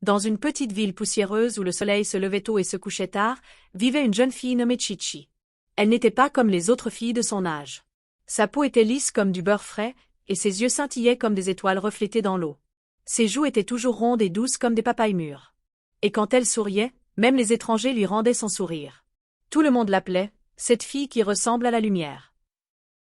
Dans une petite ville poussiéreuse où le soleil se levait tôt et se couchait tard, vivait une jeune fille nommée Chichi. Elle n'était pas comme les autres filles de son âge. Sa peau était lisse comme du beurre frais, et ses yeux scintillaient comme des étoiles reflétées dans l'eau. Ses joues étaient toujours rondes et douces comme des papayes mûres. Et quand elle souriait, même les étrangers lui rendaient son sourire. Tout le monde l'appelait « cette fille qui ressemble à la lumière ».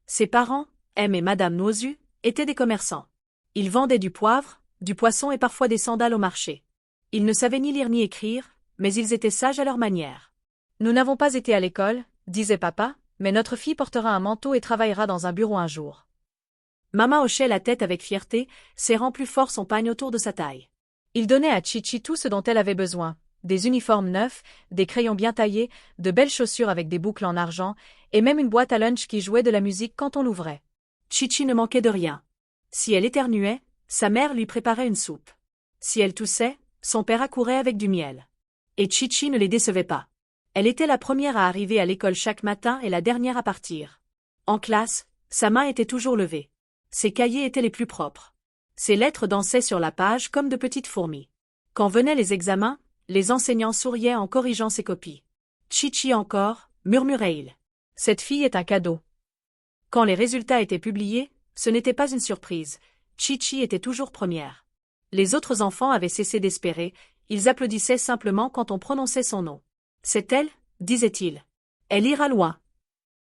Ses parents, M et Madame Nozu, étaient des commerçants. Ils vendaient du poivre, du poisson et parfois des sandales au marché. Ils ne savaient ni lire ni écrire, mais ils étaient sages à leur manière. « Nous n'avons pas été à l'école, » disait papa, « mais notre fille portera un manteau et travaillera dans un bureau un jour. » Maman hochait la tête avec fierté, serrant plus fort son pagne autour de sa taille. Il donnait à Chichi tout ce dont elle avait besoin, des uniformes neufs, des crayons bien taillés, de belles chaussures avec des boucles en argent, et même une boîte à lunch qui jouait de la musique quand on l'ouvrait. Chichi ne manquait de rien. Si elle éternuait, sa mère lui préparait une soupe. Si elle toussait, son père accourait avec du miel. Et Chichi ne les décevait pas. Elle était la première à arriver à l'école chaque matin et la dernière à partir. En classe, sa main était toujours levée. Ses cahiers étaient les plus propres. Ses lettres dansaient sur la page comme de petites fourmis. Quand venaient les examens, les enseignants souriaient en corrigeant ses copies. « Chichi encore » murmurait-il. « Cette fille est un cadeau. » Quand les résultats étaient publiés, ce n'était pas une surprise. Chichi était toujours première. Les autres enfants avaient cessé d'espérer, ils applaudissaient simplement quand on prononçait son nom. « C'est elle » disait-il. « Elle ira loin. »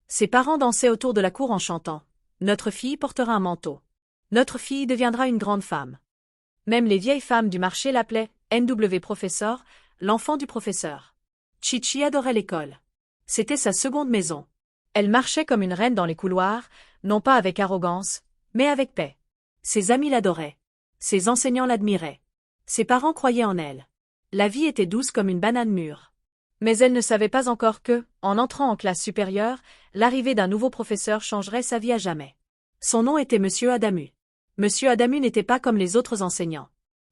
Ses parents dansaient autour de la cour en chantant. « Notre fille portera un manteau. Notre fille deviendra une grande femme. » Même les vieilles femmes du marché l'appelaient « NW Professeur », l'enfant du professeur. Chichi adorait l'école. C'était sa seconde maison. Elle marchait comme une reine dans les couloirs, non pas avec arrogance, mais avec paix. Ses amis l'adoraient. Ses enseignants l'admiraient. Ses parents croyaient en elle. La vie était douce comme une banane mûre. Mais elle ne savait pas encore que, en entrant en classe supérieure, l'arrivée d'un nouveau professeur changerait sa vie à jamais. Son nom était Monsieur Adamu. Monsieur Adamu n'était pas comme les autres enseignants.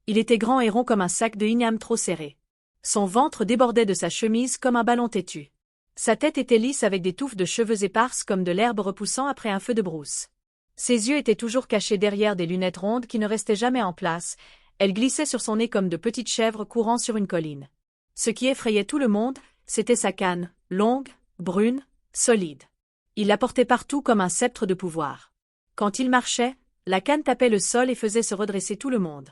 Il était grand et rond comme un sac de igname trop serré. Son ventre débordait de sa chemise comme un ballon têtu. Sa tête était lisse avec des touffes de cheveux éparses comme de l'herbe repoussant après un feu de brousse. Ses yeux étaient toujours cachés derrière des lunettes rondes qui ne restaient jamais en place. Elles glissaient sur son nez comme de petites chèvres courant sur une colline. Ce qui effrayait tout le monde, c'était sa canne, longue, brune, solide. Il la portait partout comme un sceptre de pouvoir. Quand il marchait, la canne tapait le sol et faisait se redresser tout le monde.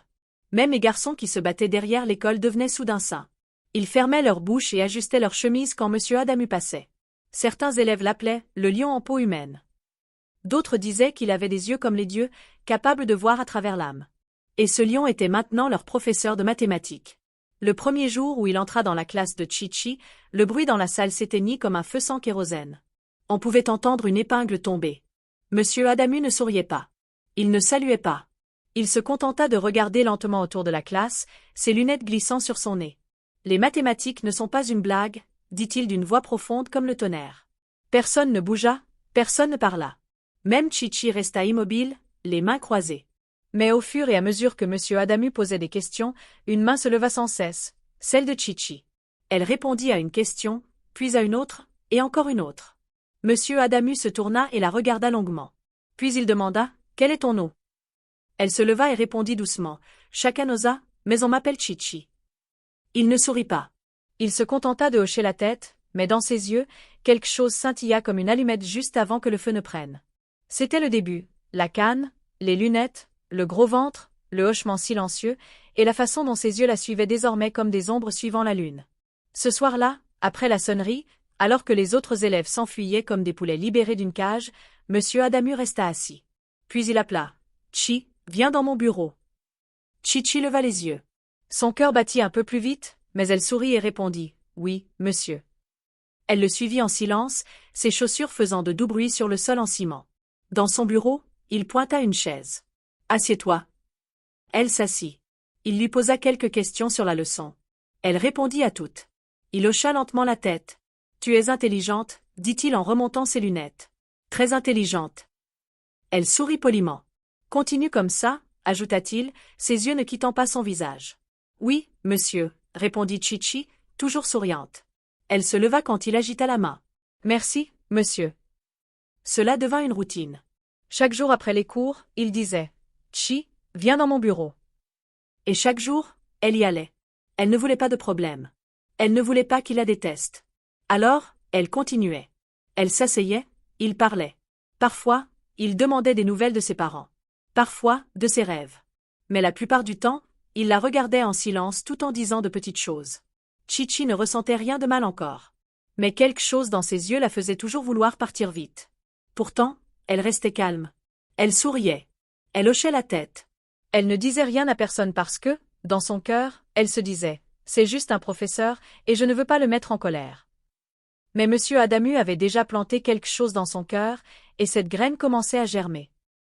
Même les garçons qui se battaient derrière l'école devenaient soudain sains. Ils fermaient leur bouche et ajustaient leur chemise quand Monsieur Adamu passait. Certains élèves l'appelaient « le lion en peau humaine ». D'autres disaient qu'il avait des yeux comme les dieux, capables de voir à travers l'âme. Et ce lion était maintenant leur professeur de mathématiques. Le premier jour où il entra dans la classe de Chichi, le bruit dans la salle s'éteignit comme un feu sans kérosène. On pouvait entendre une épingle tomber. Monsieur Adamu ne souriait pas. Il ne saluait pas. Il se contenta de regarder lentement autour de la classe, ses lunettes glissant sur son nez. « Les mathématiques ne sont pas une blague » dit-il d'une voix profonde comme le tonnerre. Personne ne bougea, personne ne parla. Même Chichi resta immobile, les mains croisées. Mais au fur et à mesure que Monsieur Adamu posait des questions, une main se leva sans cesse, celle de Chichi. Elle répondit à une question, puis à une autre, et encore une autre. Monsieur Adamu se tourna et la regarda longuement. Puis il demanda « Quel est ton nom ?» Elle se leva et répondit doucement « Chakanosa, mais on m'appelle Chichi. » Il ne sourit pas. Il se contenta de hocher la tête, mais dans ses yeux, quelque chose scintilla comme une allumette juste avant que le feu ne prenne. C'était le début, la canne, les lunettes, le gros ventre, le hochement silencieux, et la façon dont ses yeux la suivaient désormais comme des ombres suivant la lune. Ce soir-là, après la sonnerie, alors que les autres élèves s'enfuyaient comme des poulets libérés d'une cage, Monsieur Adamu resta assis. Puis il appela « Chi, viens dans mon bureau. » Chichi leva les yeux. Son cœur battit un peu plus vite, mais elle sourit et répondit « Oui, monsieur. » Elle le suivit en silence, ses chaussures faisant de doux bruits sur le sol en ciment. Dans son bureau, il pointa une chaise. « Assieds-toi. » Elle s'assit. Il lui posa quelques questions sur la leçon. Elle répondit à toutes. Il hocha lentement la tête. « Tu es intelligente, » dit-il en remontant ses lunettes. « Très intelligente. » Elle sourit poliment. « Continue comme ça, » ajouta-t-il, ses yeux ne quittant pas son visage. « Oui, monsieur, » répondit Chichi, toujours souriante. Elle se leva quand il agita la main. « Merci, monsieur. » Cela devint une routine. Chaque jour après les cours, il disait « Chi, viens dans mon bureau. » Et chaque jour, elle y allait. Elle ne voulait pas de problème. Elle ne voulait pas qu'il la déteste. Alors, elle continuait. Elle s'asseyait, il parlait. Parfois, il demandait des nouvelles de ses parents. Parfois, de ses rêves. Mais la plupart du temps, il la regardait en silence tout en disant de petites choses. Chichi ne ressentait rien de mal encore. Mais quelque chose dans ses yeux la faisait toujours vouloir partir vite. Pourtant, elle restait calme. Elle souriait. Elle hochait la tête. Elle ne disait rien à personne parce que, dans son cœur, elle se disait « C'est juste un professeur, et je ne veux pas le mettre en colère ». Mais Monsieur Adamu avait déjà planté quelque chose dans son cœur, et cette graine commençait à germer.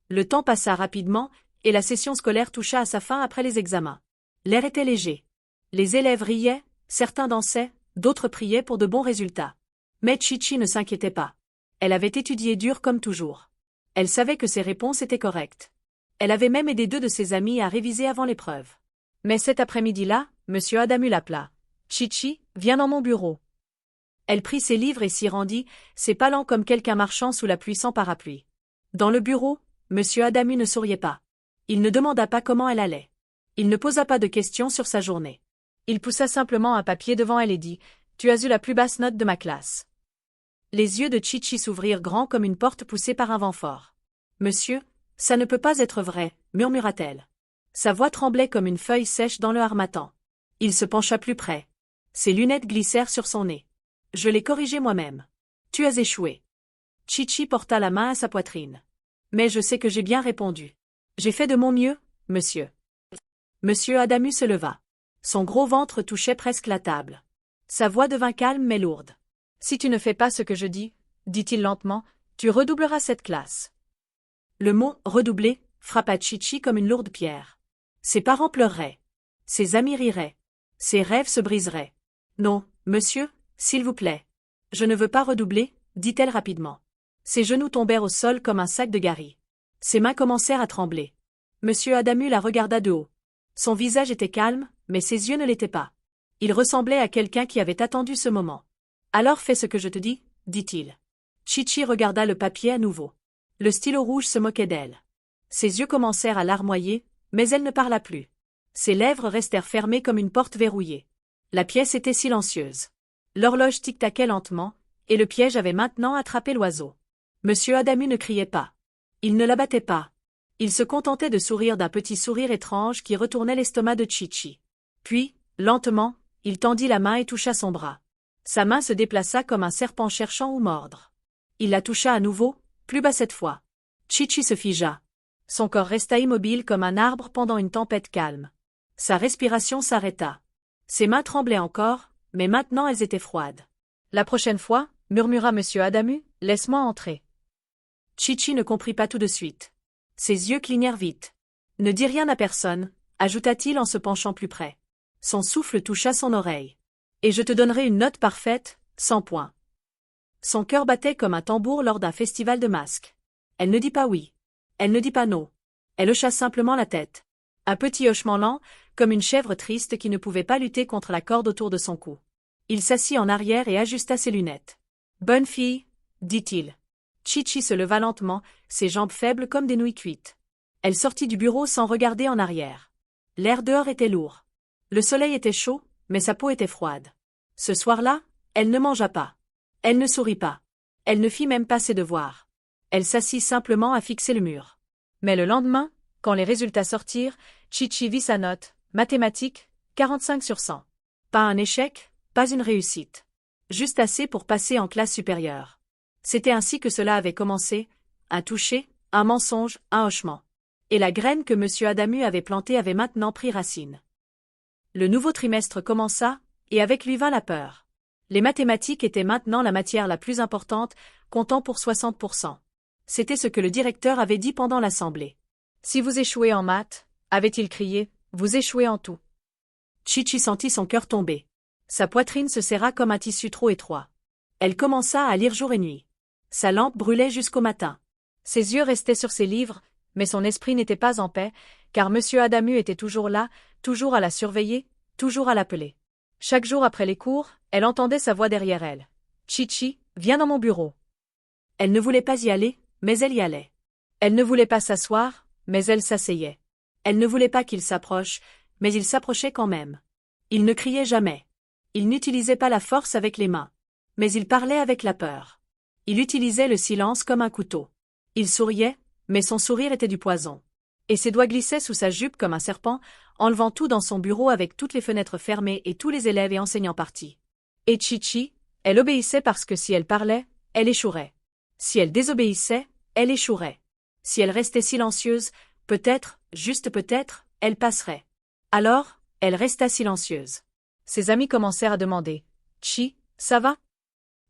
Le temps passa rapidement, et la session scolaire toucha à sa fin après les examens. L'air était léger. Les élèves riaient, certains dansaient, d'autres priaient pour de bons résultats. Mais Chichi ne s'inquiétait pas. Elle avait étudié dur comme toujours. Elle savait que ses réponses étaient correctes. Elle avait même aidé 2 de ses amis à réviser avant l'épreuve. Mais cet après-midi-là, Monsieur Adamu l'appela. « Chichi, viens dans mon bureau. » Elle prit ses livres et s'y rendit, ses pas lents comme quelqu'un marchant sous la pluie sans parapluie. Dans le bureau, Monsieur Adamu ne souriait pas. Il ne demanda pas comment elle allait. Il ne posa pas de questions sur sa journée. Il poussa simplement un papier devant elle et dit « Tu as eu la plus basse note de ma classe. » Les yeux de Chichi s'ouvrirent grands comme une porte poussée par un vent fort. « Monsieur, ça ne peut pas être vrai, » murmura-t-elle. Sa voix tremblait comme une feuille sèche dans le harmattan. Il se pencha plus près. Ses lunettes glissèrent sur son nez. « Je l'ai corrigé moi-même. Tu as échoué. » Chichi porta la main à sa poitrine. « Mais je sais que j'ai bien répondu. J'ai fait de mon mieux, monsieur. » Monsieur Adamu se leva. Son gros ventre touchait presque la table. Sa voix devint calme mais lourde. « Si tu ne fais pas ce que je dis, dit-il lentement, tu redoubleras cette classe. » Le mot « redoubler » frappa Chichi comme une lourde pierre. Ses parents pleureraient. Ses amis riraient. Ses rêves se briseraient. « Non, monsieur, s'il vous plaît. Je ne veux pas redoubler, dit-elle rapidement. Ses genoux tombèrent au sol comme un sac de gari. Ses mains commencèrent à trembler. Monsieur Adamu la regarda de haut. Son visage était calme, mais ses yeux ne l'étaient pas. Il ressemblait à quelqu'un qui avait attendu ce moment. « Alors fais ce que je te dis, » dit-il. Chichi regarda le papier à nouveau. Le stylo rouge se moquait d'elle. Ses yeux commencèrent à larmoyer, mais elle ne parla plus. Ses lèvres restèrent fermées comme une porte verrouillée. La pièce était silencieuse. L'horloge tic-taquait lentement, et le piège avait maintenant attrapé l'oiseau. Monsieur Adamu ne criait pas. Il ne la battait pas. Il se contentait de sourire d'un petit sourire étrange qui retournait l'estomac de Chichi. Puis, lentement, il tendit la main et toucha son bras. Sa main se déplaça comme un serpent cherchant où mordre. Il la toucha à nouveau, plus bas cette fois. Chichi se figea. Son corps resta immobile comme un arbre pendant une tempête calme. Sa respiration s'arrêta. Ses mains tremblaient encore, mais maintenant elles étaient froides. « La prochaine fois, » murmura Monsieur Adamu, « laisse-moi entrer. » Chichi ne comprit pas tout de suite. Ses yeux clignèrent vite. « Ne dis rien à personne, » ajouta-t-il en se penchant plus près. Son souffle toucha son oreille. « Et je te donnerai une note parfaite, 100 points. » Son cœur battait comme un tambour lors d'un festival de masques. Elle ne dit pas oui. Elle ne dit pas non. Elle hocha simplement la tête. Un petit hochement lent, comme une chèvre triste qui ne pouvait pas lutter contre la corde autour de son cou. Il s'assit en arrière et ajusta ses lunettes. « Bonne fille, » dit-il. Chichi se leva lentement, ses jambes faibles comme des nouilles cuites. Elle sortit du bureau sans regarder en arrière. L'air dehors était lourd. Le soleil était chaud, mais sa peau était froide. Ce soir-là, elle ne mangea pas. Elle ne sourit pas. Elle ne fit même pas ses devoirs. Elle s'assit simplement à fixer le mur. Mais le lendemain, quand les résultats sortirent, Chichi vit sa note, mathématiques, 45 sur 100. Pas un échec, pas une réussite. Juste assez pour passer en classe supérieure. C'était ainsi que cela avait commencé, un toucher, un mensonge, un hochement. Et la graine que Monsieur Adamu avait plantée avait maintenant pris racine. Le nouveau trimestre commença, et avec lui vint la peur. Les mathématiques étaient maintenant la matière la plus importante, comptant pour 60%. C'était ce que le directeur avait dit pendant l'assemblée. « Si vous échouez en maths, » avait-il crié, « vous échouez en tout. » Chichi sentit son cœur tomber. Sa poitrine se serra comme un tissu trop étroit. Elle commença à lire jour et nuit. Sa lampe brûlait jusqu'au matin. Ses yeux restaient sur ses livres, mais son esprit n'était pas en paix, car Monsieur Adamu était toujours là, toujours à la surveiller, toujours à l'appeler. Chaque jour après les cours, elle entendait sa voix derrière elle. « Chichi, viens dans mon bureau. » Elle ne voulait pas y aller, mais elle y allait. Elle ne voulait pas s'asseoir, mais elle s'asseyait. Elle ne voulait pas qu'il s'approche, mais il s'approchait quand même. Il ne criait jamais. Il n'utilisait pas la force avec les mains. Mais il parlait avec la peur. Il utilisait le silence comme un couteau. Il souriait, mais son sourire était du poison. Et ses doigts glissaient sous sa jupe comme un serpent, enlevant tout dans son bureau avec toutes les fenêtres fermées et tous les élèves et enseignants partis. Et Chichi, elle obéissait parce que si elle parlait, elle échouerait. Si elle désobéissait, elle échouerait. Si elle restait silencieuse, peut-être, juste peut-être, elle passerait. Alors, elle resta silencieuse. Ses amis commencèrent à demander « Chi, ça va ?»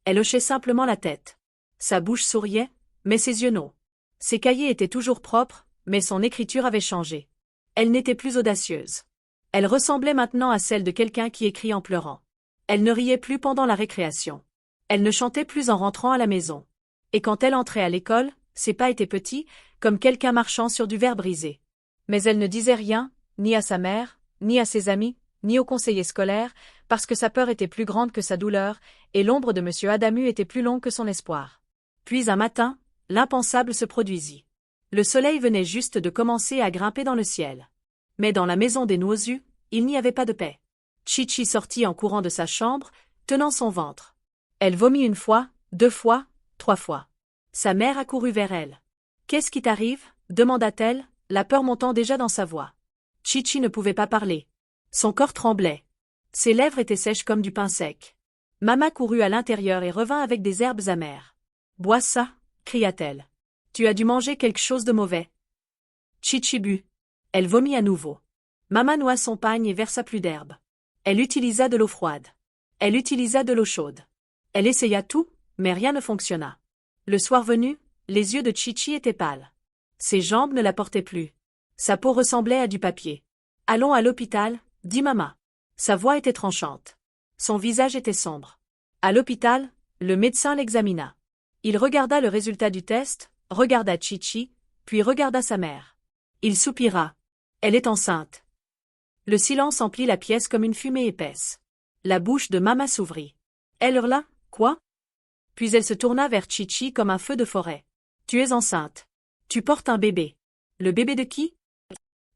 Elle hochait simplement la tête. Sa bouche souriait, mais ses yeux non. Ses cahiers étaient toujours propres, mais son écriture avait changé. Elle n'était plus audacieuse. Elle ressemblait maintenant à celle de quelqu'un qui écrit en pleurant. Elle ne riait plus pendant la récréation. Elle ne chantait plus en rentrant à la maison. Et quand elle entrait à l'école, ses pas étaient petits, comme quelqu'un marchant sur du verre brisé. Mais elle ne disait rien, ni à sa mère, ni à ses amis, ni au conseiller scolaire, parce que sa peur était plus grande que sa douleur, et l'ombre de M. Adamu était plus longue que son espoir. Puis un matin, l'impensable se produisit. Le soleil venait juste de commencer à grimper dans le ciel. Mais dans la maison des Nuozu, il n'y avait pas de paix. Chichi sortit en courant de sa chambre, tenant son ventre. Elle vomit 1 fois, 2 fois, 3 fois. Sa mère accourut vers elle. « Qu'est-ce qui t'arrive » demanda-t-elle, la peur montant déjà dans sa voix. Chichi ne pouvait pas parler. Son corps tremblait. Ses lèvres étaient sèches comme du pain sec. Mama courut à l'intérieur et revint avec des herbes amères. « Bois ça » cria-t-elle. « Tu as dû manger quelque chose de mauvais. » Chichi but. Elle vomit à nouveau. Mama noua son pagne et versa plus d'herbe. Elle utilisa de l'eau froide. Elle utilisa de l'eau chaude. Elle essaya tout, mais rien ne fonctionna. Le soir venu, les yeux de Chichi étaient pâles. Ses jambes ne la portaient plus. Sa peau ressemblait à du papier. « Allons à l'hôpital » dit Mama. Sa voix était tranchante. Son visage était sombre. À l'hôpital, le médecin l'examina. Il regarda le résultat du test, regarda Chichi, puis regarda sa mère. Il soupira. Elle est enceinte. Le silence emplit la pièce comme une fumée épaisse. La bouche de Mama s'ouvrit. Elle hurla « Quoi ?» Puis elle se tourna vers Chichi comme un feu de forêt. « Tu es enceinte. Tu portes un bébé. Le bébé de qui ?»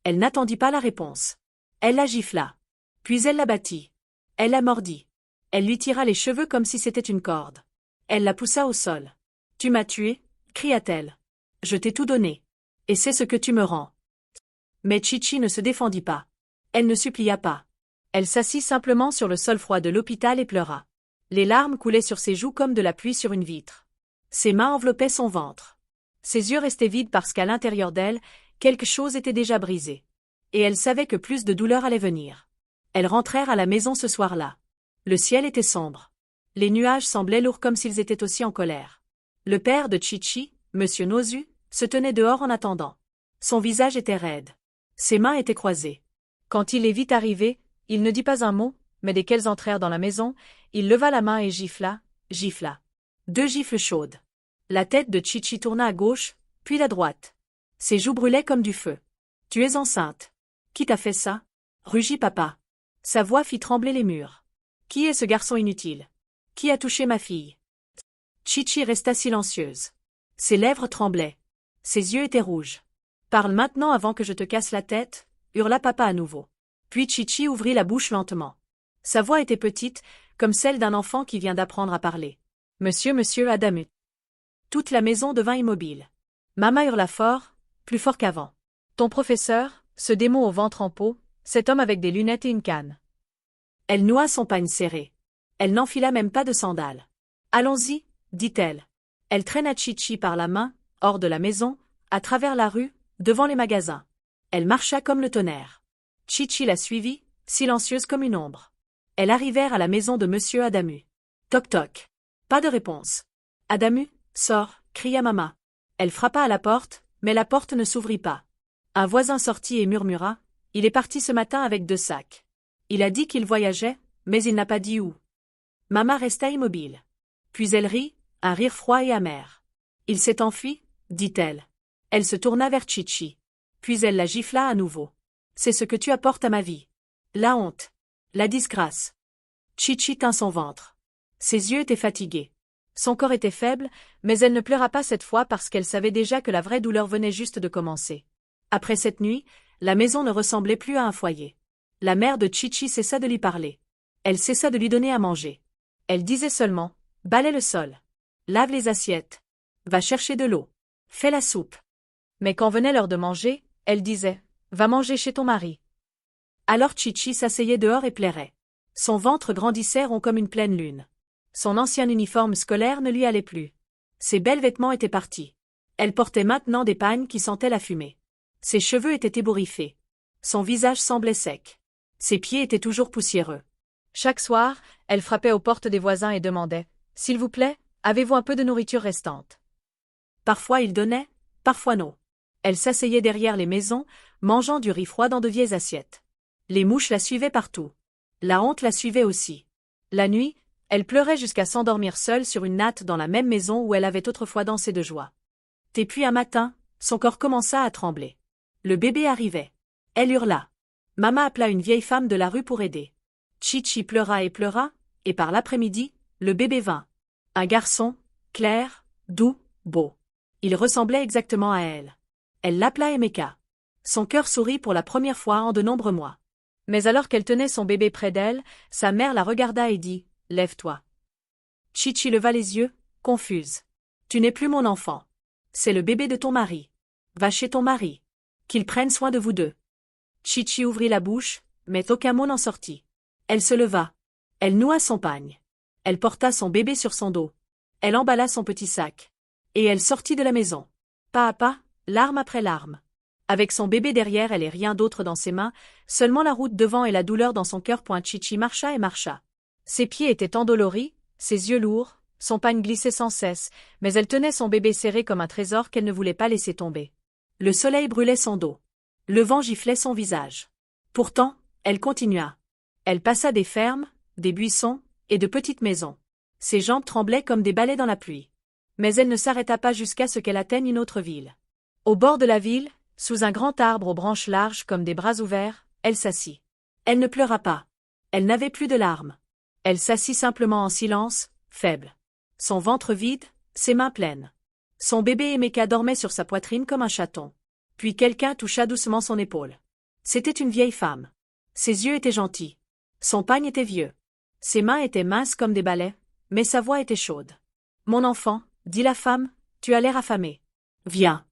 Elle n'attendit pas la réponse. Elle la gifla. Puis elle la battit. Elle la mordit. Elle lui tira les cheveux comme si c'était une corde. Elle la poussa au sol. « Tu m'as tué » cria-t-elle. « Je t'ai tout donné. Et c'est ce que tu me rends. » Mais Chichi ne se défendit pas. Elle ne supplia pas. Elle s'assit simplement sur le sol froid de l'hôpital et pleura. Les larmes coulaient sur ses joues comme de la pluie sur une vitre. Ses mains enveloppaient son ventre. Ses yeux restaient vides parce qu'à l'intérieur d'elle, quelque chose était déjà brisé. Et elle savait que plus de douleur allait venir. Elles rentrèrent à la maison ce soir-là. Le ciel était sombre. Les nuages semblaient lourds comme s'ils étaient aussi en colère. Le père de Chichi, M. Nozu, se tenait dehors en attendant. Son visage était raide. Ses mains étaient croisées. Quand il les vit arriver, il ne dit pas un mot, mais dès qu'elles entrèrent dans la maison, il leva la main et gifla, gifla. 2 gifles chaudes. La tête de Chichi tourna à gauche, puis à droite. Ses joues brûlaient comme du feu. « Tu es enceinte. Qui t'a fait ça » rugit papa. Sa voix fit trembler les murs. « Qui est ce garçon inutile ? Qui a touché ma fille ?» Chichi resta silencieuse. Ses lèvres tremblaient. Ses yeux étaient rouges. « Parle maintenant avant que je te casse la tête » hurla papa à nouveau. Puis Chichi ouvrit la bouche lentement. Sa voix était petite, comme celle d'un enfant qui vient d'apprendre à parler. « Monsieur Adamu. » Toute la maison devint immobile. Mama hurla fort, plus fort qu'avant. « Ton professeur, ce démon au ventre en peau, cet homme avec des lunettes et une canne. » Elle noua son pagne serré. Elle n'enfila même pas de sandales. « Allons-y, » dit-elle. Elle traîna Chichi par la main, hors de la maison, à travers la rue, devant les magasins. Elle marcha comme le tonnerre. Chichi la suivit, silencieuse comme une ombre. Elles arrivèrent à la maison de M. Adamu. Toc toc. Pas de réponse. « Adamu, sors » cria Mama. Elle frappa à la porte, mais la porte ne s'ouvrit pas. Un voisin sortit et murmura « Il est parti ce matin avec 2 sacs. Il a dit qu'il voyageait, mais il n'a pas dit où. » Mama resta immobile. Puis elle rit, un rire froid et amer. « Il s'est enfui » dit-elle. Elle se tourna vers Chichi. Puis elle la gifla à nouveau. « C'est ce que tu apportes à ma vie. La honte. La disgrâce. » Chichi tint son ventre. Ses yeux étaient fatigués. Son corps était faible, mais elle ne pleura pas cette fois parce qu'elle savait déjà que la vraie douleur venait juste de commencer. Après cette nuit, la maison ne ressemblait plus à un foyer. La mère de Chichi cessa de lui parler. Elle cessa de lui donner à manger. Elle disait seulement, balaie le sol. Lave les assiettes. Va chercher de l'eau. Fais la soupe. Mais quand venait l'heure de manger, elle disait, va manger chez ton mari. Alors Chichi s'asseyait dehors et plairait. Son ventre grandissait rond comme une pleine lune. Son ancien uniforme scolaire ne lui allait plus. Ses belles vêtements étaient partis. Elle portait maintenant des pagnes qui sentaient la fumée. Ses cheveux étaient ébouriffés. Son visage semblait sec. Ses pieds étaient toujours poussiéreux. Chaque soir, elle frappait aux portes des voisins et demandait « S'il vous plaît, avez-vous un peu de nourriture restante ?» Parfois il donnait, parfois non. Elle s'asseyait derrière les maisons, mangeant du riz froid dans de vieilles assiettes. Les mouches la suivaient partout. La honte la suivait aussi. La nuit, elle pleurait jusqu'à s'endormir seule sur une natte dans la même maison où elle avait autrefois dansé de joie. Et puis un matin, son corps commença à trembler. Le bébé arrivait. Elle hurla. Maman appela une vieille femme de la rue pour aider. Chichi pleura, et par l'après-midi, le bébé vint. Un garçon, clair, doux, beau. Il ressemblait exactement à elle. Elle l'appela Emeka. Son cœur sourit pour la première fois en de nombreux mois. Mais alors qu'elle tenait son bébé près d'elle, sa mère la regarda et dit « Lève-toi ». Chichi leva les yeux, confuse. « Tu n'es plus mon enfant. C'est le bébé de ton mari. Va chez ton mari. Qu'il prenne soin de vous deux. » Chichi ouvrit la bouche, mais aucun mot n'en sortit. Elle se leva. Elle noua son pagne. Elle porta son bébé sur son dos. Elle emballa son petit sac. Et elle sortit de la maison. Pas à pas, larme après larme. Avec son bébé derrière elle et rien d'autre dans ses mains, seulement la route devant et la douleur dans son cœur. Chichi marcha et marcha. Ses pieds étaient endoloris, ses yeux lourds, son pagne glissait sans cesse, mais elle tenait son bébé serré comme un trésor qu'elle ne voulait pas laisser tomber. Le soleil brûlait son dos. Le vent giflait son visage. Pourtant, elle continua. Elle passa des fermes, des buissons, et de petites maisons. Ses jambes tremblaient comme des balais dans la pluie. Mais elle ne s'arrêta pas jusqu'à ce qu'elle atteigne une autre ville. Au bord de la ville, sous un grand arbre aux branches larges comme des bras ouverts, elle s'assit. Elle ne pleura pas. Elle n'avait plus de larmes. Elle s'assit simplement en silence, faible. Son ventre vide, ses mains pleines. Son bébé Emeka dormait sur sa poitrine comme un chaton. Puis quelqu'un toucha doucement son épaule. C'était une vieille femme. Ses yeux étaient gentils. Son pagne était vieux. Ses mains étaient minces comme des balais, mais sa voix était chaude. « Mon enfant, » dit la femme, « tu as l'air affamé. Viens. »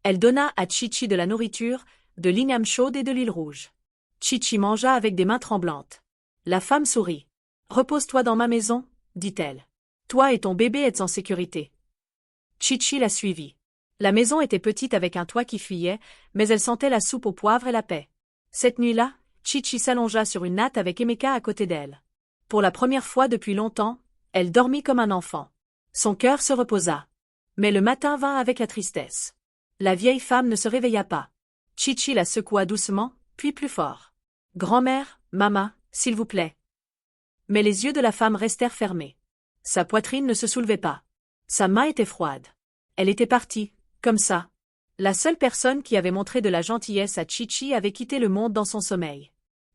Elle donna à Chichi de la nourriture, de l'igname chaude et de l'huile rouge. Chichi mangea avec des mains tremblantes. La femme sourit. « Repose-toi dans ma maison, » dit-elle. « Toi et ton bébé êtes en sécurité. » Chichi la suivit. La maison était petite avec un toit qui fuyait, mais elle sentait la soupe au poivre et la paix. Cette nuit-là, Chichi s'allongea sur une natte avec Emeka à côté d'elle. Pour la première fois depuis longtemps, elle dormit comme un enfant. Son cœur se reposa. Mais le matin vint avec la tristesse. La vieille femme ne se réveilla pas. Chichi la secoua doucement, puis plus fort. « Grand-mère, maman, s'il vous plaît. » Mais les yeux de la femme restèrent fermés. Sa poitrine ne se soulevait pas. Sa main était froide. Elle était partie, comme ça. La seule personne qui avait montré de la gentillesse à Chichi avait quitté le monde dans son sommeil.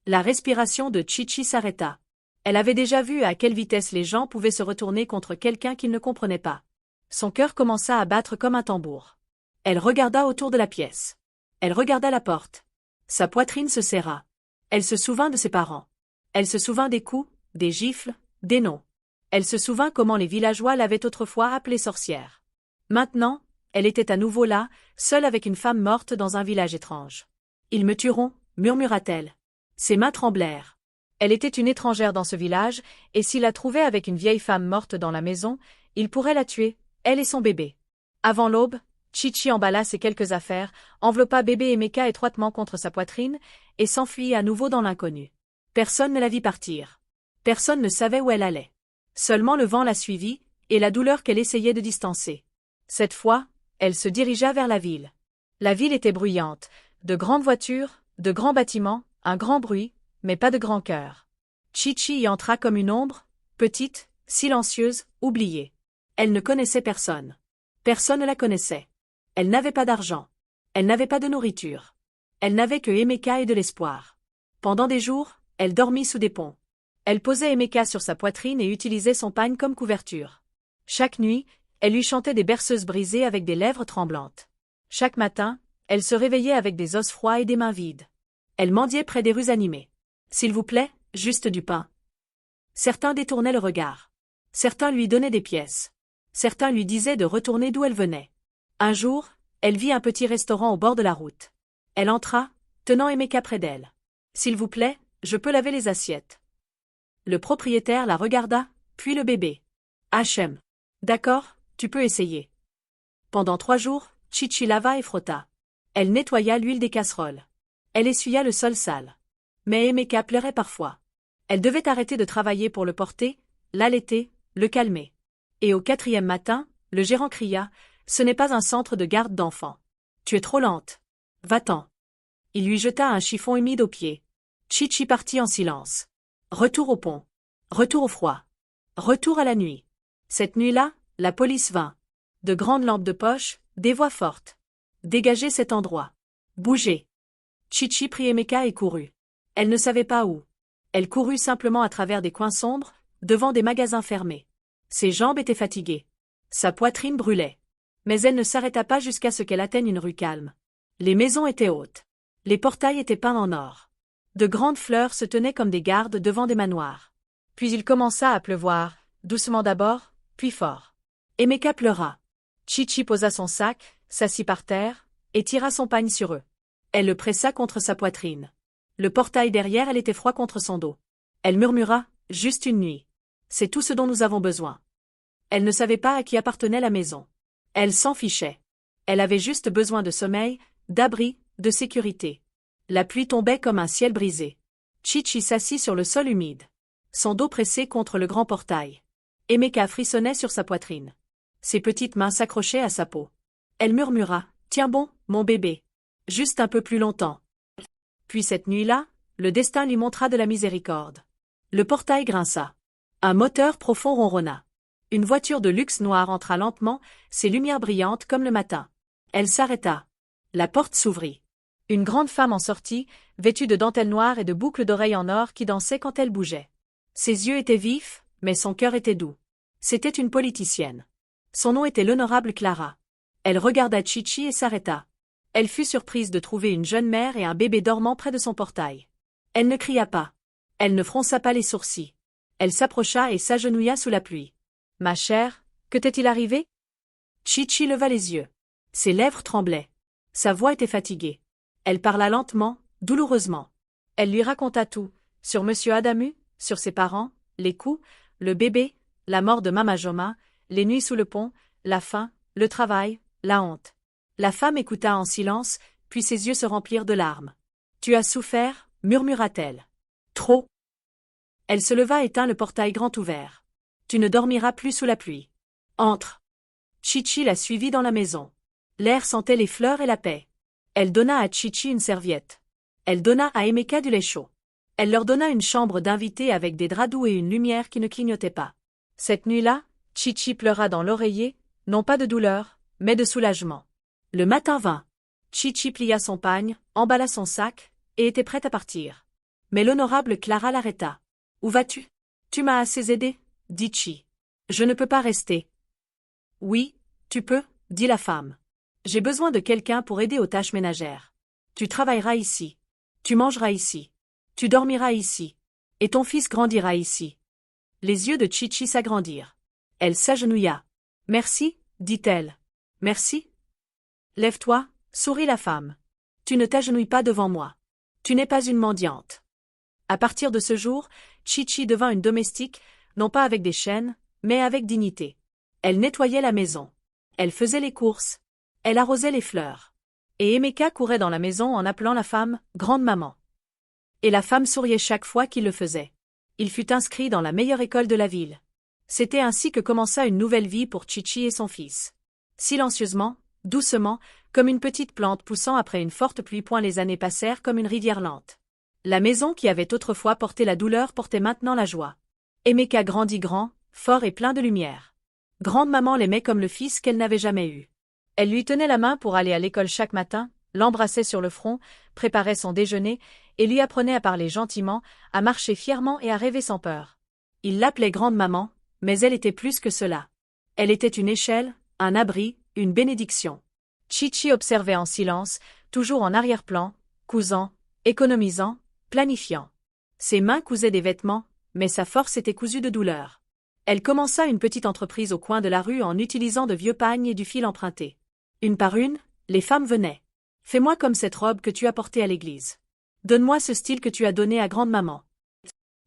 La respiration de Chichi s'arrêta. Elle avait déjà vu à quelle vitesse les gens pouvaient se retourner contre quelqu'un qu'ils ne comprenaient pas. Son cœur commença à battre comme un tambour. Elle regarda autour de la pièce. Elle regarda la porte. Sa poitrine se serra. Elle se souvint de ses parents. Elle se souvint des coups, des gifles, des noms. Elle se souvint comment les villageois l'avaient autrefois appelée sorcière. Maintenant, elle était à nouveau là, seule avec une femme morte dans un village étrange. « Ils me tueront, » murmura-t-elle. Ses mains tremblèrent. Elle était une étrangère dans ce village, et s'il la trouvait avec une vieille femme morte dans la maison, il pourrait la tuer, elle et son bébé. Avant l'aube, Chichi emballa ses quelques affaires, enveloppa bébé Emeka étroitement contre sa poitrine, et s'enfuit à nouveau dans l'inconnu. Personne ne la vit partir. Personne ne savait où elle allait. Seulement le vent la suivit, et la douleur qu'elle essayait de distancer. Cette fois, elle se dirigea vers la ville. La ville était bruyante, de grandes voitures, de grands bâtiments, un grand bruit, mais pas de grand cœur. Chichi y entra comme une ombre, petite, silencieuse, oubliée. Elle ne connaissait personne. Personne ne la connaissait. Elle n'avait pas d'argent. Elle n'avait pas de nourriture. Elle n'avait que Emeka et de l'espoir. Pendant des jours, elle dormit sous des ponts. Elle posait Emeka sur sa poitrine et utilisait son pagne comme couverture. Chaque nuit, elle lui chantait des berceuses brisées avec des lèvres tremblantes. Chaque matin, elle se réveillait avec des os froids et des mains vides. Elle mendiait près des rues animées. S'il vous plaît, juste du pain. Certains détournaient le regard. Certains lui donnaient des pièces. Certains lui disaient de retourner d'où elle venait. Un jour, elle vit un petit restaurant au bord de la route. Elle entra, tenant Emeka près d'elle. S'il vous plaît, je peux laver les assiettes. Le propriétaire la regarda, puis le bébé. Hachem. D'accord, tu peux essayer. Pendant 3 jours, Chichi lava et frotta. Elle nettoya l'huile des casseroles. Elle essuya le sol sale. Mais Emeka pleurait parfois. Elle devait arrêter de travailler pour le porter, l'allaiter, le calmer. Et au 4e matin, le gérant cria, « Ce n'est pas un centre de garde d'enfants. Tu es trop lente. Va-t'en. » Il lui jeta un chiffon humide aux pieds. Chichi partit en silence. Retour au pont. Retour au froid. Retour à la nuit. Cette nuit-là, la police vint. De grandes lampes de poche, des voix fortes. Dégagez cet endroit. Bougez. Chichi prit Emeka et courut. Elle ne savait pas où. Elle courut simplement à travers des coins sombres, devant des magasins fermés. Ses jambes étaient fatiguées. Sa poitrine brûlait. Mais elle ne s'arrêta pas jusqu'à ce qu'elle atteigne une rue calme. Les maisons étaient hautes. Les portails étaient peints en or. De grandes fleurs se tenaient comme des gardes devant des manoirs. Puis il commença à pleuvoir, doucement d'abord, puis fort. Emeka pleura. Chichi posa son sac, s'assit par terre, et tira son pagne sur eux. Elle le pressa contre sa poitrine. Le portail derrière elle était froid contre son dos. Elle murmura, « Juste une nuit. C'est tout ce dont nous avons besoin. » Elle ne savait pas à qui appartenait la maison. Elle s'en fichait. Elle avait juste besoin de sommeil, d'abri, de sécurité. La pluie tombait comme un ciel brisé. Chichi s'assit sur le sol humide. Son dos pressé contre le grand portail. Emeka frissonnait sur sa poitrine. Ses petites mains s'accrochaient à sa peau. Elle murmura, « Tiens bon, mon bébé. Juste un peu plus longtemps. » Puis cette nuit-là, le destin lui montra de la miséricorde. Le portail grinça. Un moteur profond ronronna. Une voiture de luxe noire entra lentement, ses lumières brillantes comme le matin. Elle s'arrêta. La porte s'ouvrit. Une grande femme en sortit, vêtue de dentelle noire et de boucles d'oreilles en or qui dansaient quand elle bougeait. Ses yeux étaient vifs, mais son cœur était doux. C'était une politicienne. Son nom était l'honorable Clara. Elle regarda Chichi et s'arrêta. Elle fut surprise de trouver une jeune mère et un bébé dormant près de son portail. Elle ne cria pas. Elle ne fronça pas les sourcils. Elle s'approcha et s'agenouilla sous la pluie. « Ma chère, que t'est-il arrivé ?» Chichi leva les yeux. Ses lèvres tremblaient. Sa voix était fatiguée. Elle parla lentement, douloureusement. Elle lui raconta tout, sur Monsieur Adamu, sur ses parents, les coups, le bébé, la mort de Mama Joma, les nuits sous le pont, la faim, le travail, la honte. La femme écouta en silence, puis ses yeux se remplirent de larmes. « Tu as souffert » murmura-t-elle. « Trop. » Elle se leva et tint le portail grand ouvert. « Tu ne dormiras plus sous la pluie. Entre. » Chichi la suivit dans la maison. L'air sentait les fleurs et la paix. Elle donna à Chichi une serviette. Elle donna à Emeka du lait chaud. Elle leur donna une chambre d'invités avec des draps doux et une lumière qui ne clignotait pas. Cette nuit-là, Chichi pleura dans l'oreiller, non pas de douleur, mais de soulagement. Le matin vint. Chichi plia son pagne, emballa son sac, et était prête à partir. Mais l'honorable Clara l'arrêta. « Où vas-tu ? Tu m'as assez aidé, dit Chi. Je ne peux pas rester. Oui, tu peux, dit la femme. J'ai besoin de quelqu'un pour aider aux tâches ménagères. Tu travailleras ici. Tu mangeras ici. Tu dormiras ici. Et ton fils grandira ici. Les yeux de Chichi s'agrandirent. Elle s'agenouilla. Merci, dit-elle. Merci. Lève-toi, sourit la femme. Tu ne t'agenouilles pas devant moi. Tu n'es pas une mendiante. À partir de ce jour, Chichi devint une domestique, non pas avec des chaînes, mais avec dignité. Elle nettoyait la maison. Elle faisait les courses. Elle arrosait les fleurs. Et Emeka courait dans la maison en appelant la femme « grande-maman ». Et la femme souriait chaque fois qu'il le faisait. Il fut inscrit dans la meilleure école de la ville. C'était ainsi que commença une nouvelle vie pour Chichi et son fils. Silencieusement, doucement, comme une petite plante poussant après une forte pluie. Les années passèrent comme une rivière lente. La maison qui avait autrefois porté la douleur portait maintenant la joie. Emeka grandit grand, fort et plein de lumière. Grande-maman l'aimait comme le fils qu'elle n'avait jamais eu. Elle lui tenait la main pour aller à l'école chaque matin, l'embrassait sur le front, préparait son déjeuner, et lui apprenait à parler gentiment, à marcher fièrement et à rêver sans peur. Il l'appelait grande-maman, mais elle était plus que cela. Elle était une échelle, un abri, une bénédiction. Chichi observait en silence, toujours en arrière-plan, cousant, économisant, planifiant. Ses mains cousaient des vêtements, mais sa force était cousue de douleur. Elle commença une petite entreprise au coin de la rue en utilisant de vieux pagnes et du fil emprunté. Une par une, les femmes venaient. « Fais-moi comme cette robe que tu as portée à l'église. Donne-moi ce style que tu as donné à grande-maman. »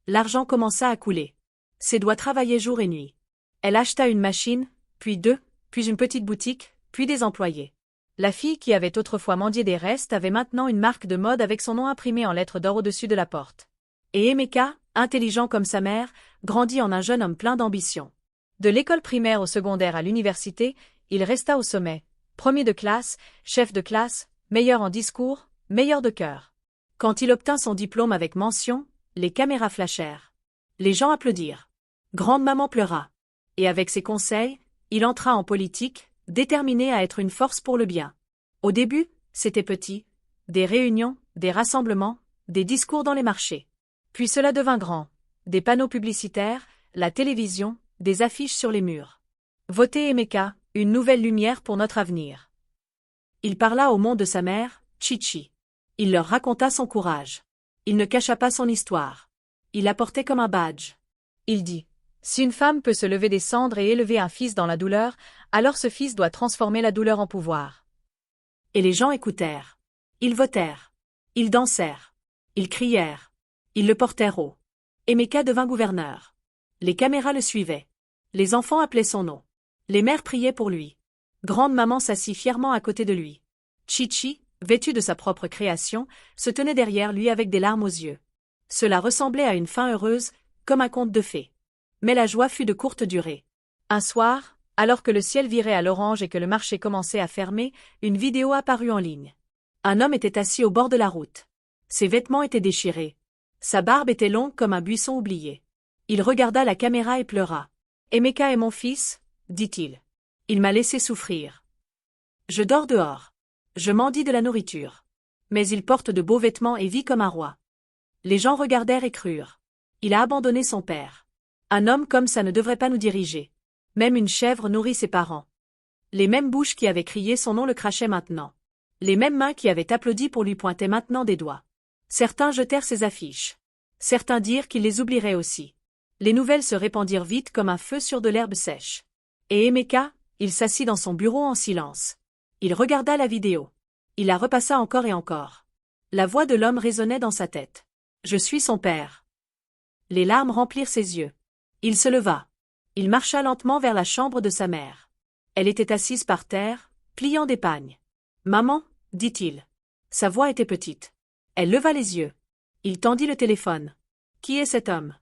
L'argent commença à couler. Ses doigts travaillaient jour et nuit. Elle acheta une machine, puis deux, puis une petite boutique, puis des employés. La fille qui avait autrefois mendié des restes avait maintenant une marque de mode avec son nom imprimé en lettres d'or au-dessus de la porte. Et Emeka, intelligent comme sa mère, grandit en un jeune homme plein d'ambition. De l'école primaire au secondaire à l'université, il resta au sommet, premier de classe, chef de classe, meilleur en discours, meilleur de cœur. Quand il obtint son diplôme avec mention, les caméras flashèrent. Les gens applaudirent. Grande-maman pleura. Et avec ses conseils, il entra en politique, déterminé à être une force pour le bien. Au début, c'était petit. Des réunions, des rassemblements, des discours dans les marchés. Puis cela devint grand. Des panneaux publicitaires, la télévision, des affiches sur les murs. Votez Emeka, une nouvelle lumière pour notre avenir. Il parla au monde de sa mère, Chichi. Il leur raconta son courage. Il ne cacha pas son histoire. Il la portait comme un badge. Il dit: si une femme peut se lever des cendres et élever un fils dans la douleur, alors ce fils doit transformer la douleur en pouvoir. Et les gens écoutèrent. Ils votèrent. Ils dansèrent. Ils crièrent. Ils le portèrent haut. Emeka devint gouverneur. Les caméras le suivaient. Les enfants appelaient son nom. Les mères priaient pour lui. Grande-maman s'assit fièrement à côté de lui. Chichi, vêtue de sa propre création, se tenait derrière lui avec des larmes aux yeux. Cela ressemblait à une fin heureuse, comme un conte de fées. Mais la joie fut de courte durée. Un soir, alors que le ciel virait à l'orange et que le marché commençait à fermer, une vidéo apparut en ligne. Un homme était assis au bord de la route. Ses vêtements étaient déchirés. Sa barbe était longue comme un buisson oublié. Il regarda la caméra et pleura. « Emeka est mon fils, dit-il. Il m'a laissé souffrir. Je dors dehors. Je mendie de la nourriture. Mais il porte de beaux vêtements et vit comme un roi. » Les gens regardèrent et crurent. Il a abandonné son père. Un homme comme ça ne devrait pas nous diriger. Même une chèvre nourrit ses parents. Les mêmes bouches qui avaient crié son nom le crachaient maintenant. Les mêmes mains qui avaient applaudi pour lui pointaient maintenant des doigts. Certains jetèrent ses affiches. Certains dirent qu'il les oublierait aussi. Les nouvelles se répandirent vite comme un feu sur de l'herbe sèche. Et Emeka, il s'assit dans son bureau en silence. Il regarda la vidéo. Il la repassa encore et encore. La voix de l'homme résonnait dans sa tête. « Je suis son père. » Les larmes remplirent ses yeux. Il se leva. Il marcha lentement vers la chambre de sa mère. Elle était assise par terre, pliant des pagnes. « Maman, dit-il. » Sa voix était petite. Elle leva les yeux. Il tendit le téléphone. « Qui est cet homme ?»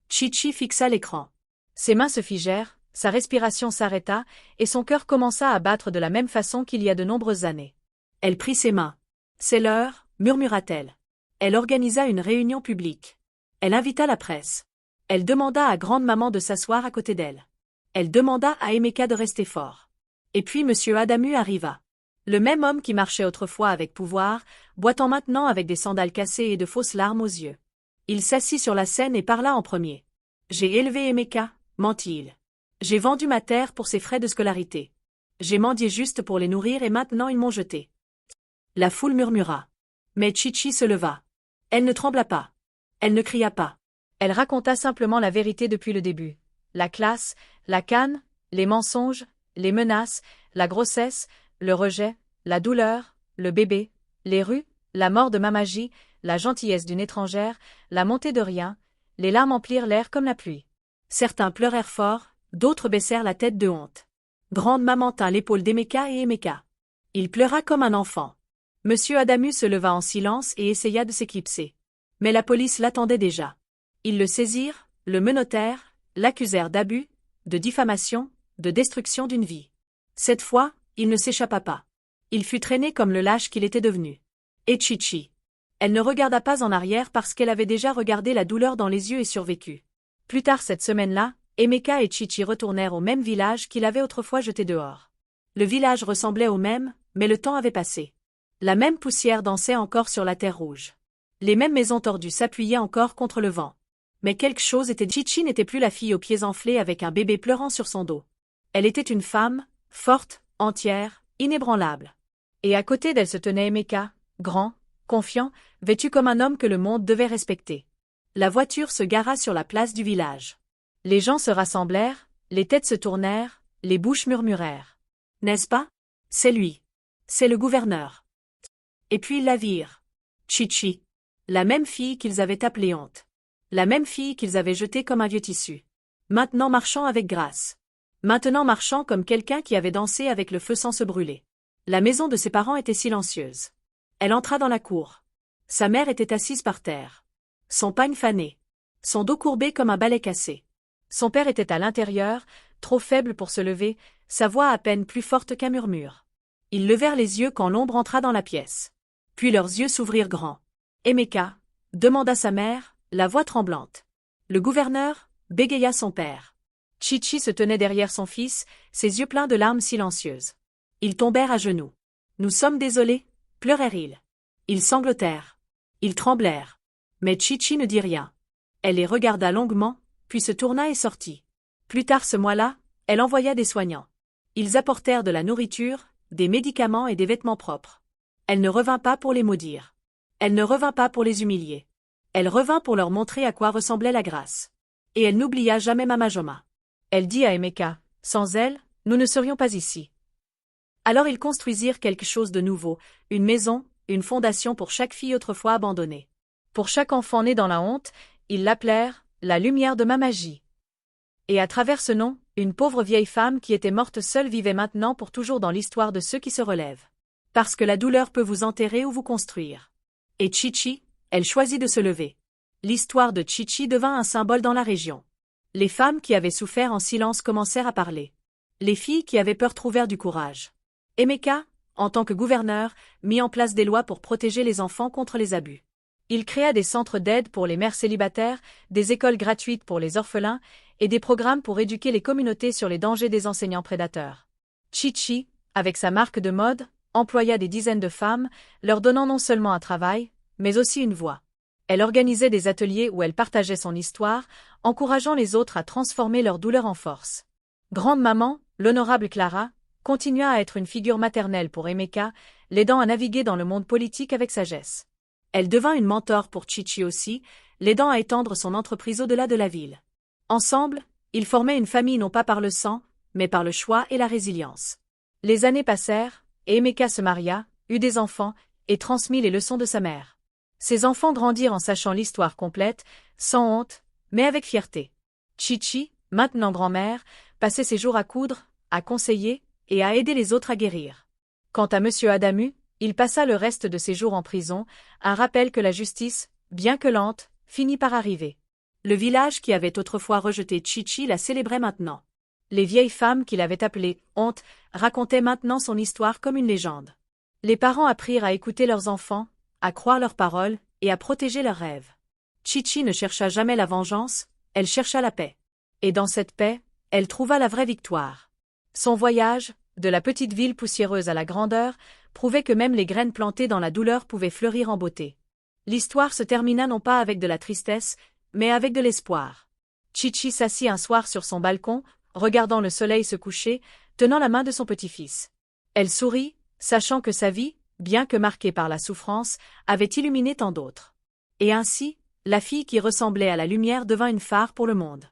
Chichi fixa l'écran. Ses mains se figèrent, sa respiration s'arrêta, et son cœur commença à battre de la même façon qu'il y a de nombreuses années. Elle prit ses mains. « C'est l'heure, murmura-t-elle. » Elle organisa une réunion publique. Elle invita la presse. Elle demanda à grande-maman de s'asseoir à côté d'elle. Elle demanda à Emeka de rester fort. Et puis M. Adamu arriva. Le même homme qui marchait autrefois avec pouvoir, boitant maintenant avec des sandales cassées et de fausses larmes aux yeux. Il s'assit sur la scène et parla en premier. « J'ai élevé Emeka, mentit-il. J'ai vendu ma terre pour ses frais de scolarité. J'ai mendié juste pour les nourrir et maintenant ils m'ont jeté. » La foule murmura. Mais Chichi se leva. Elle ne trembla pas. Elle ne cria pas. Elle raconta simplement la vérité depuis le début. La classe, la canne, les mensonges, les menaces, la grossesse, le rejet, la douleur, le bébé, les rues, la mort de Mamaji, la gentillesse d'une étrangère, la montée de rien, les larmes emplirent l'air comme la pluie. Certains pleurèrent fort, d'autres baissèrent la tête de honte. Grande-maman tint l'épaule d'Emeka et Emeka. Il pleura comme un enfant. Monsieur Adamu se leva en silence et essaya de s'éclipser. Mais la police l'attendait déjà. Ils le saisirent, le menottèrent, l'accusèrent d'abus, de diffamation, de destruction d'une vie. Cette fois, il ne s'échappa pas. Il fut traîné comme le lâche qu'il était devenu. Et Chichi. Elle ne regarda pas en arrière parce qu'elle avait déjà regardé la douleur dans les yeux et survécu. Plus tard cette semaine-là, Emeka et Chichi retournèrent au même village qu'il avait autrefois jeté dehors. Le village ressemblait au même, mais le temps avait passé. La même poussière dansait encore sur la terre rouge. Les mêmes maisons tordues s'appuyaient encore contre le vent. Mais quelque chose était. Chichi n'était plus la fille aux pieds enflés avec un bébé pleurant sur son dos. Elle était une femme, forte, entière, inébranlable. Et à côté d'elle se tenait Emeka, grand, confiant, vêtu comme un homme que le monde devait respecter. La voiture se gara sur la place du village. Les gens se rassemblèrent, les têtes se tournèrent, les bouches murmurèrent. N'est-ce pas? C'est lui. C'est le gouverneur. Et puis ils la virent. Chichi. La même fille qu'ils avaient appelée honte. La même fille qu'ils avaient jetée comme un vieux tissu. Maintenant marchant avec grâce. Maintenant marchant comme quelqu'un qui avait dansé avec le feu sans se brûler. La maison de ses parents était silencieuse. Elle entra dans la cour. Sa mère était assise par terre. Son pagne fané. Son dos courbé comme un balai cassé. Son père était à l'intérieur, trop faible pour se lever, sa voix à peine plus forte qu'un murmure. Ils levèrent les yeux quand l'ombre entra dans la pièce. Puis leurs yeux s'ouvrirent grands. « Emeka » demanda sa mère, la voix tremblante. Le gouverneur bégaya son père. Chichi se tenait derrière son fils, ses yeux pleins de larmes silencieuses. Ils tombèrent à genoux. « Nous sommes désolés » pleurèrent-ils. Ils sanglotèrent. Ils tremblèrent. Mais Chichi ne dit rien. Elle les regarda longuement, puis se tourna et sortit. Plus tard ce mois-là, elle envoya des soignants. Ils apportèrent de la nourriture, des médicaments et des vêtements propres. Elle ne revint pas pour les maudire. Elle ne revint pas pour les humilier. Elle revint pour leur montrer à quoi ressemblait la grâce. Et elle n'oublia jamais Mama Joma. Elle dit à Emeka, « Sans elle, nous ne serions pas ici. » Alors ils construisirent quelque chose de nouveau, une maison, une fondation pour chaque fille autrefois abandonnée. Pour chaque enfant né dans la honte, ils l'appelèrent « la lumière de Mamaji ». Et à travers ce nom, une pauvre vieille femme qui était morte seule vivait maintenant pour toujours dans l'histoire de ceux qui se relèvent. Parce que la douleur peut vous enterrer ou vous construire. Et Chichi, elle choisit de se lever. L'histoire de Chichi devint un symbole dans la région. Les femmes qui avaient souffert en silence commencèrent à parler. Les filles qui avaient peur trouvèrent du courage. Emeka, en tant que gouverneur, mit en place des lois pour protéger les enfants contre les abus. Il créa des centres d'aide pour les mères célibataires, des écoles gratuites pour les orphelins et des programmes pour éduquer les communautés sur les dangers des enseignants prédateurs. Chichi, avec sa marque de mode, employa des dizaines de femmes, leur donnant non seulement un travail, mais aussi une voix. Elle organisait des ateliers où elle partageait son histoire, encourageant les autres à transformer leur douleur en force. Grande maman, l'honorable Clara, continua à être une figure maternelle pour Emeka, l'aidant à naviguer dans le monde politique avec sagesse. Elle devint une mentor pour Chichi aussi, l'aidant à étendre son entreprise au-delà de la ville. Ensemble, ils formaient une famille non pas par le sang, mais par le choix et la résilience. Les années passèrent, et Emeka se maria, eut des enfants, et transmit les leçons de sa mère. Ses enfants grandirent en sachant l'histoire complète, sans honte, mais avec fierté. Chichi, maintenant grand-mère, passait ses jours à coudre, à conseiller, et à aider les autres à guérir. Quant à Monsieur Adamu, il passa le reste de ses jours en prison, un rappel que la justice, bien que lente, finit par arriver. Le village qui avait autrefois rejeté Chichi la célébrait maintenant. Les vieilles femmes qui l'avaient appelée « honte » racontaient maintenant son histoire comme une légende. Les parents apprirent à écouter leurs enfants, à croire leurs paroles et à protéger leurs rêves. Chichi ne chercha jamais la vengeance, elle chercha la paix. Et dans cette paix, elle trouva la vraie victoire. Son voyage, de la petite ville poussiéreuse à la grandeur, prouvait que même les graines plantées dans la douleur pouvaient fleurir en beauté. L'histoire se termina non pas avec de la tristesse, mais avec de l'espoir. Chichi s'assit un soir sur son balcon, regardant le soleil se coucher, tenant la main de son petit-fils. Elle sourit, sachant que sa vie, bien que marquée par la souffrance, avait illuminé tant d'autres. Et ainsi, la fille qui ressemblait à la lumière devint une phare pour le monde.